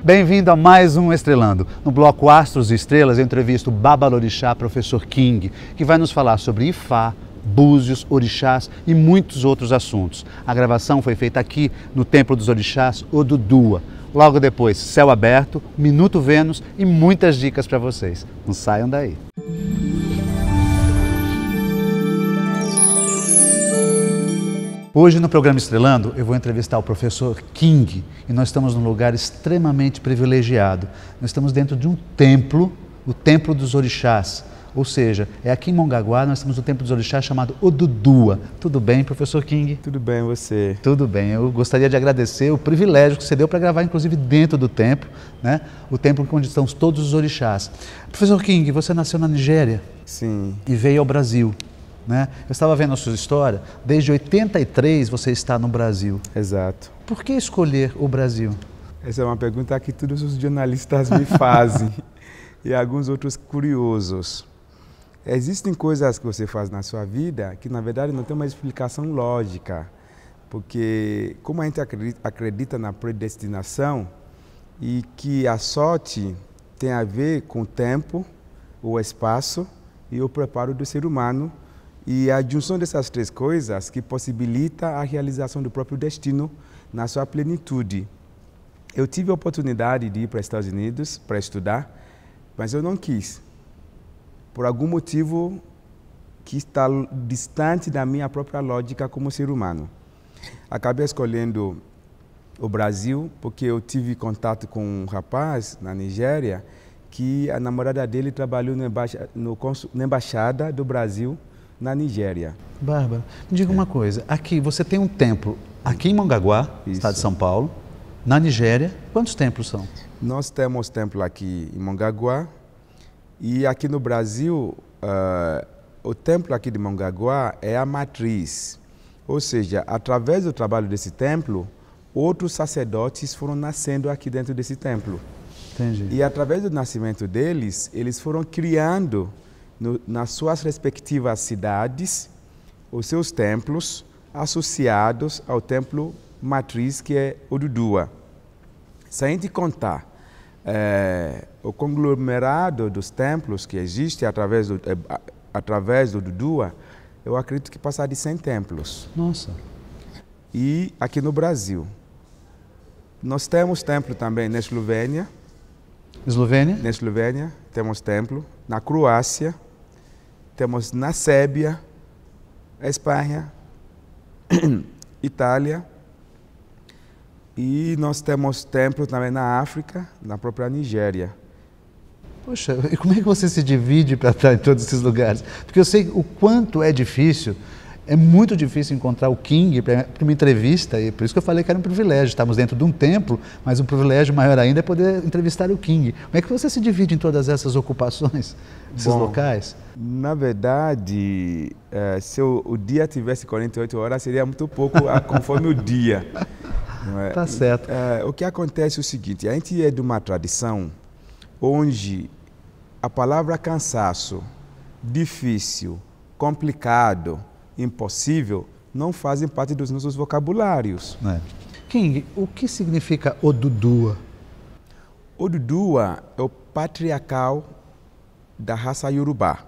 Bem-vindo a mais um Estrelando. No bloco Astros e Estrelas, eu entrevisto o Babalorixá, professor King, que vai nos falar sobre Ifá, búzios, orixás e muitos outros assuntos. A gravação foi feita aqui no Templo dos Orixás, Odudua. Logo depois, céu aberto, Minuto Vênus e muitas dicas para vocês. Não saiam daí. Hoje no programa Estrelando eu vou entrevistar o professor King e nós estamos num lugar extremamente privilegiado. Nós estamos dentro de um templo, o Templo dos Orixás, ou seja, é aqui em Mongaguá, nós estamos no Templo dos Orixás chamado Odudua. Tudo bem, professor King? Tudo bem, você? Tudo bem, eu gostaria de agradecer o privilégio que você deu para gravar inclusive dentro do templo, né? O templo onde estão todos os orixás. Professor King, você nasceu na Nigéria? Sim. E veio ao Brasil. Né? Eu estava vendo a sua história, desde 83 você está no Brasil. Exato. Por que escolher o Brasil? Essa é uma pergunta que todos os jornalistas me fazem e alguns outros curiosos. Existem coisas que você faz na sua vida que na verdade não tem uma explicação lógica, porque como a gente acredita na predestinação e que a sorte tem a ver com o tempo, o espaço e o preparo do ser humano, e a junção dessas três coisas que possibilita a realização do próprio destino na sua plenitude. Eu tive a oportunidade de ir para os Estados Unidos para estudar, mas eu não quis. Por algum motivo que está distante da minha própria lógica como ser humano. Acabei escolhendo o Brasil porque eu tive contato com um rapaz na Nigéria que a namorada dele trabalhou na embaixada do Brasil na Nigéria. Bárbara, me diga uma coisa, aqui você tem um templo, aqui em Mongaguá, estado de São Paulo, na Nigéria, quantos templos são? Nós temos templo aqui em Mongaguá e aqui no Brasil, o templo aqui de Mongaguá é a matriz, ou seja, através do trabalho desse templo, outros sacerdotes foram nascendo aqui dentro desse templo. Entendi. E através do nascimento deles, eles foram criando nas suas respectivas cidades, os seus templos associados ao templo matriz que é Odudua. Se a gente contar o conglomerado dos templos que existe através do Odudua, eu acredito que passar de 100 templos. Nossa! E aqui no Brasil, nós temos templo também na Eslovênia. Eslovênia? Na Eslovênia temos templo, na Croácia, temos na Sérvia, Espanha, Itália, e nós temos templo também na África, na própria Nigéria. Poxa, e como é que você se divide para estar em todos esses lugares? Porque eu sei o quanto é difícil, é muito difícil encontrar o King para uma entrevista, e por isso que eu falei que era um privilégio. Estamos dentro de um templo, mas um privilégio maior ainda é poder entrevistar o King. Como é que você se divide em todas essas ocupações, esses locais? Na verdade, se o dia tivesse 48 horas, seria muito pouco conforme o dia. Tá certo. O que acontece é o seguinte, a gente é de uma tradição onde a palavra cansaço, difícil, complicado, impossível, não fazem parte dos nossos vocabulários. King, o que significa Odudua? Odudua é o patriarcal da raça Yorubá.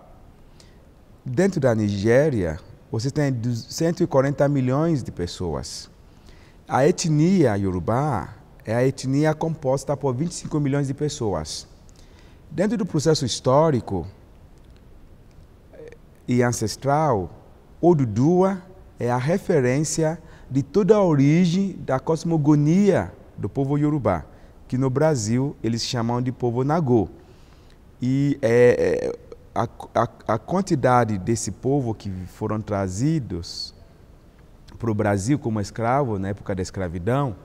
Dentro da Nigéria, você tem 140 milhões de pessoas. A etnia Yorubá é a etnia composta por 25 milhões de pessoas. Dentro do processo histórico e ancestral, Odudua é a referência de toda a origem da cosmogonia do povo Yorubá, que no Brasil eles chamam de povo Nagô. E a quantidade desse povo que foram trazidos para o Brasil como escravo na época da escravidão,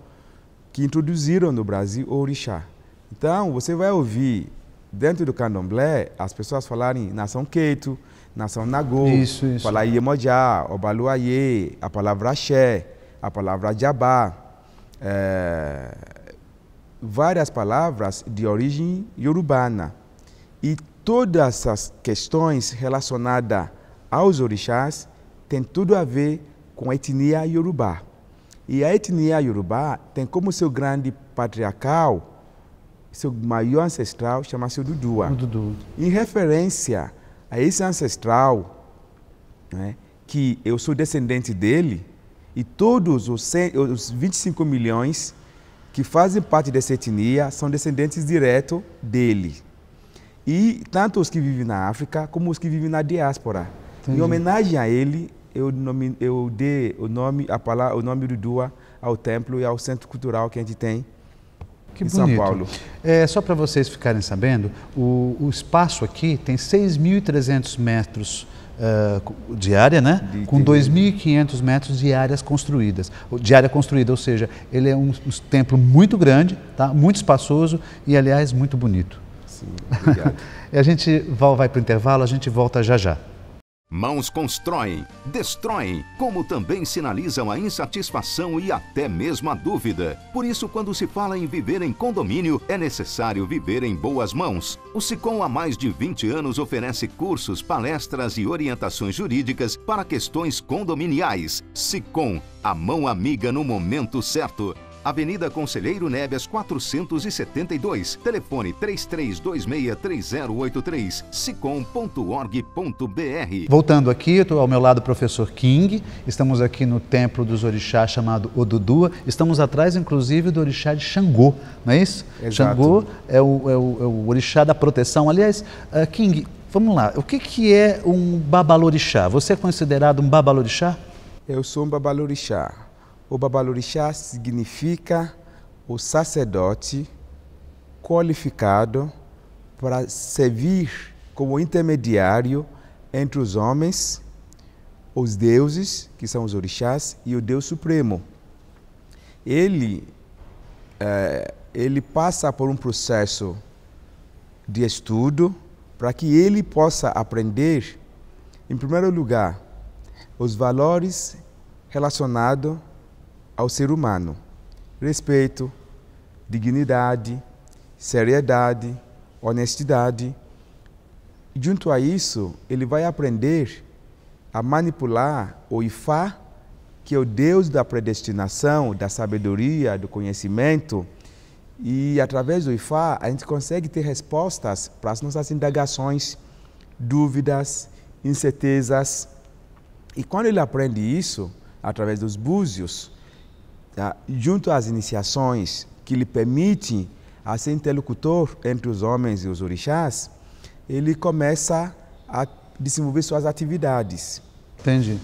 que introduziram no Brasil o orixá. Então, você vai ouvir dentro do candomblé as pessoas falarem nação Queito, nação Nagô, falar Iemoja, Obaluayê, a palavra Axé, a palavra Jabá, várias palavras de origem iorubana. E todas as questões relacionadas aos orixás têm tudo a ver com a etnia Yorubá. E a etnia Yorubá tem como seu grande patriarcal seu maior ancestral chama-se Odudua. Dudu. Em referência a esse ancestral, né, que eu sou descendente dele, e todos os 25 milhões que fazem parte dessa etnia são descendentes diretos dele. E tanto os que vivem na África como os que vivem na diáspora. Entendi. Em homenagem a ele, eu dei o nome Odudua ao templo e ao centro cultural que a gente tem em São Paulo. Só para vocês ficarem sabendo, o espaço aqui tem 6.300 metros de área, né? Com 2.500 metros de áreas construídas. De área construída, ou seja, ele é um templo muito grande, tá? Muito espaçoso e, aliás, muito bonito. Sim, obrigado. A gente vai para o intervalo, a gente volta já já. Mãos constroem, destroem, como também sinalizam a insatisfação e até mesmo a dúvida. Por isso, quando se fala em viver em condomínio, é necessário viver em boas mãos. O Sicom há mais de 20 anos oferece cursos, palestras e orientações jurídicas para questões condominiais. Sicom, a mão amiga no momento certo. Avenida Conselheiro Neves 472, telefone 33263083, sicom.org.br. Voltando aqui, estou ao meu lado o professor King, estamos aqui no templo dos orixás chamado Odudua, estamos atrás inclusive do orixá de Xangô, não é isso? Exato. Xangô é o orixá da proteção. Aliás, King, vamos lá, o que é um babalorixá? Você é considerado um babalorixá? Eu sou um babalorixá. O babalorixá significa o sacerdote qualificado para servir como intermediário entre os homens, os deuses, que são os orixás, e o Deus Supremo. Ele passa por um processo de estudo para que ele possa aprender, em primeiro lugar, os valores relacionados ao ser humano: respeito, dignidade, seriedade, honestidade. Junto a isso, ele vai aprender a manipular o Ifá, que é o Deus da predestinação, da sabedoria, do conhecimento. E através do Ifá, a gente consegue ter respostas para as nossas indagações, dúvidas, incertezas. E quando ele aprende isso, através dos búzios, junto às iniciações que lhe permitem a ser interlocutor entre os homens e os orixás, ele começa a desenvolver suas atividades. Entendi.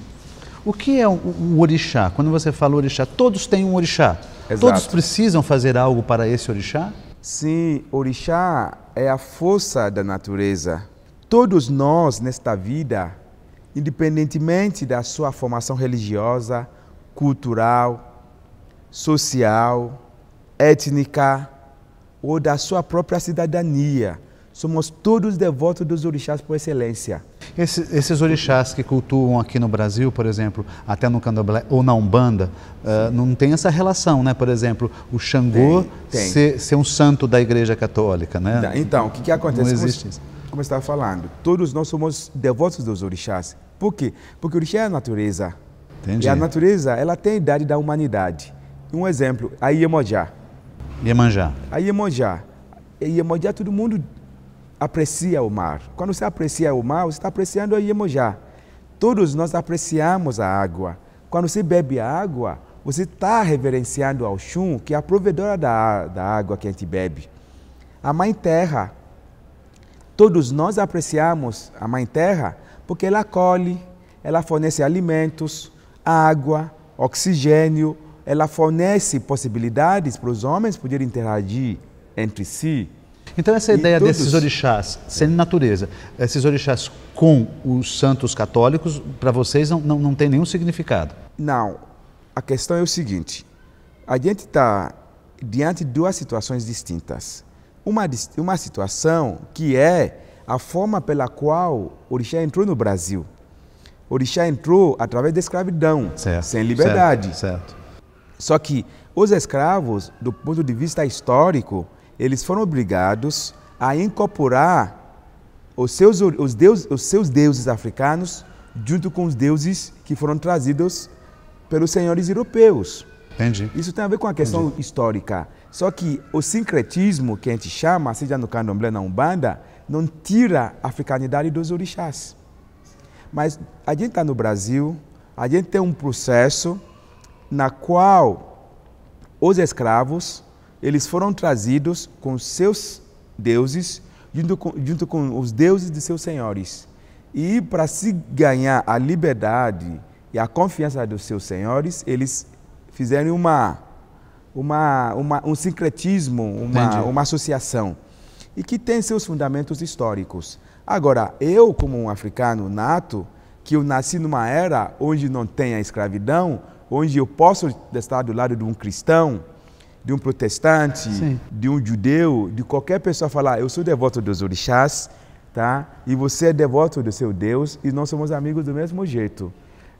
O que é um orixá? Quando você fala orixá, todos têm um orixá? Exato. Todos precisam fazer algo para esse orixá? Sim, orixá é a força da natureza. Todos nós, nesta vida, independentemente da sua formação religiosa, cultural, social, étnica ou da sua própria cidadania, somos todos devotos dos orixás por excelência. Esses orixás que cultuam aqui no Brasil, por exemplo, até no Candomblé ou na Umbanda, não tem essa relação, né? Por exemplo, o Xangô ser um santo da Igreja Católica, né? Então, o que acontece? Não existe isso. Como eu estava falando, todos nós somos devotos dos orixás. Por quê? Porque o orixá é a natureza. Entendi. E a natureza, ela tem a idade da humanidade. Um exemplo, a Iemonjá. Iemanjá. A Iemonjá. Iemonjá, todo mundo aprecia o mar. Quando você aprecia o mar, você está apreciando a Iemonjá. Todos nós apreciamos a água. Quando você bebe a água, você está reverenciando ao Xum, que é a provedora da água que a gente bebe. A Mãe Terra. Todos nós apreciamos a Mãe Terra porque ela acolhe, ela fornece alimentos, água, oxigênio, ela fornece possibilidades para os homens poderem interagir entre si. Então essa ideia desses orixás, sendo natureza, esses orixás com os santos católicos, para vocês não tem nenhum significado? Não. A questão é o seguinte: a gente está diante de duas situações distintas. Uma situação que é a forma pela qual o orixá entrou no Brasil. O orixá entrou através da escravidão, certo, sem liberdade. Certo. Só que os escravos, do ponto de vista histórico, eles foram obrigados a incorporar os seus deuses africanos junto com os deuses que foram trazidos pelos senhores europeus. Entendi. Isso tem a ver com a questão histórica. Só que o sincretismo, que a gente chama, seja no candomblé, na umbanda, não tira a africanidade dos orixás. Mas a gente está no Brasil, a gente tem um processo na qual os escravos, eles foram trazidos com seus deuses, junto com os deuses de seus senhores. E para se ganhar a liberdade e a confiança dos seus senhores, eles fizeram um sincretismo, uma associação, e que tem seus fundamentos históricos. Agora, eu, como um africano nato, que eu nasci numa era onde não tem a escravidão, onde eu posso estar do lado de um cristão, de um protestante, sim, de um judeu, de qualquer pessoa falar, eu sou devoto dos orixás, tá? E você é devoto do seu Deus, e nós somos amigos do mesmo jeito.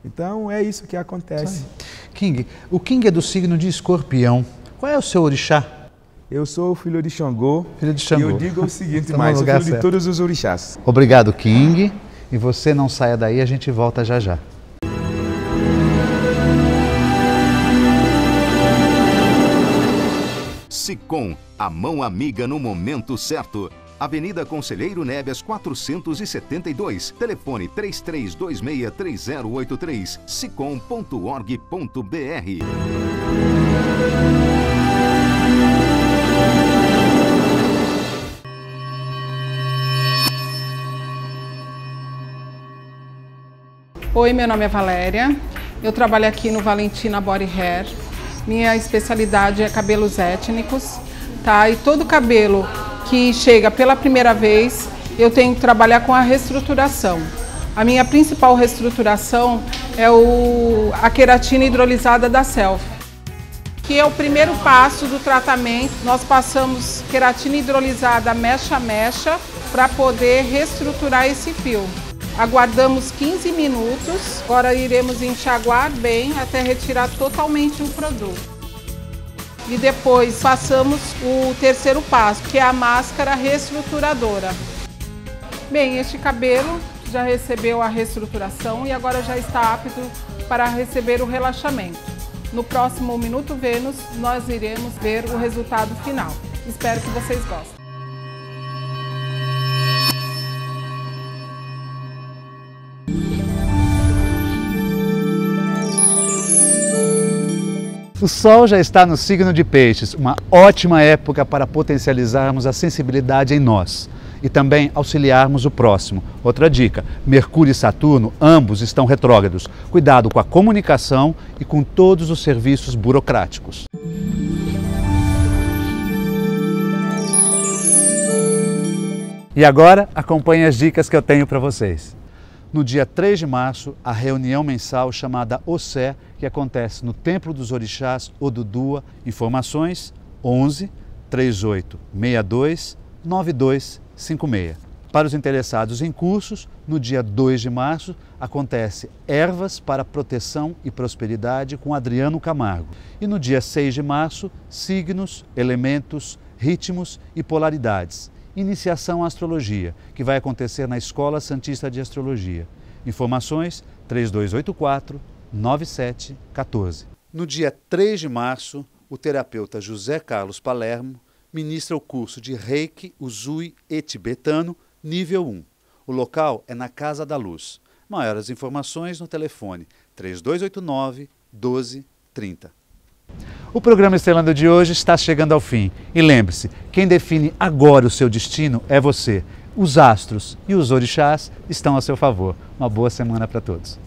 Então, é isso que acontece. King, o King é do signo de Escorpião. Qual é o seu orixá? Eu sou filho de Xangô. Filho de Xangô. E eu digo o seguinte, mas sou filho de todos os orixás. Obrigado, King. E você não saia daí, a gente volta já já. Sicom, a mão amiga no momento certo. Avenida Conselheiro Neves 472, telefone 33263083, sicom.org.br. Oi, meu nome é Valéria, eu trabalho aqui no Valentina Body Hair. Minha especialidade é cabelos étnicos, tá? E todo cabelo que chega pela primeira vez, eu tenho que trabalhar com a reestruturação. A minha principal reestruturação é a queratina hidrolisada da Selfie, que é o primeiro passo do tratamento. Nós passamos queratina hidrolisada mecha a mecha para poder reestruturar esse fio. Aguardamos 15 minutos, agora iremos enxaguar bem até retirar totalmente o produto. E depois passamos o terceiro passo, que é a máscara reestruturadora. Bem, este cabelo já recebeu a reestruturação e agora já está apto para receber o relaxamento. No próximo Minuto Vênus, nós iremos ver o resultado final. Espero que vocês gostem. O Sol já está no signo de Peixes, uma ótima época para potencializarmos a sensibilidade em nós e também auxiliarmos o próximo. Outra dica, Mercúrio e Saturno, ambos estão retrógrados. Cuidado com a comunicação e com todos os serviços burocráticos. E agora, acompanhe as dicas que eu tenho para vocês. No dia 3 de março, a reunião mensal chamada Ossé, que acontece no Templo dos Orixás Odudua. Informações 11 38 62 9256. Para os interessados em cursos, no dia 2 de março, acontece Ervas para Proteção e Prosperidade com Adriano Camargo. E no dia 6 de março, Signos, Elementos, Ritmos e Polaridades. Iniciação à Astrologia, que vai acontecer na Escola Santista de Astrologia. Informações 3284-9714. No dia 3 de março, o terapeuta José Carlos Palermo ministra o curso de Reiki, Usui e Tibetano, nível 1. O local é na Casa da Luz. Maiores informações no telefone 3289-1230. O programa Estrelando de hoje está chegando ao fim. E lembre-se, quem define agora o seu destino é você. Os astros e os orixás estão a seu favor. Uma boa semana para todos.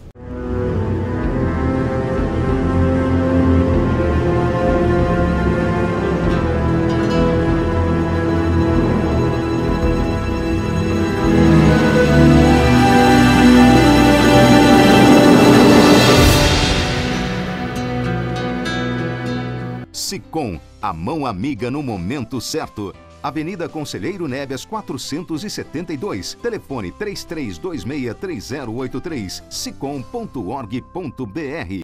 Sicom, a mão amiga no momento certo. Avenida Conselheiro Neves 472, telefone 33263083, sicom.org.br.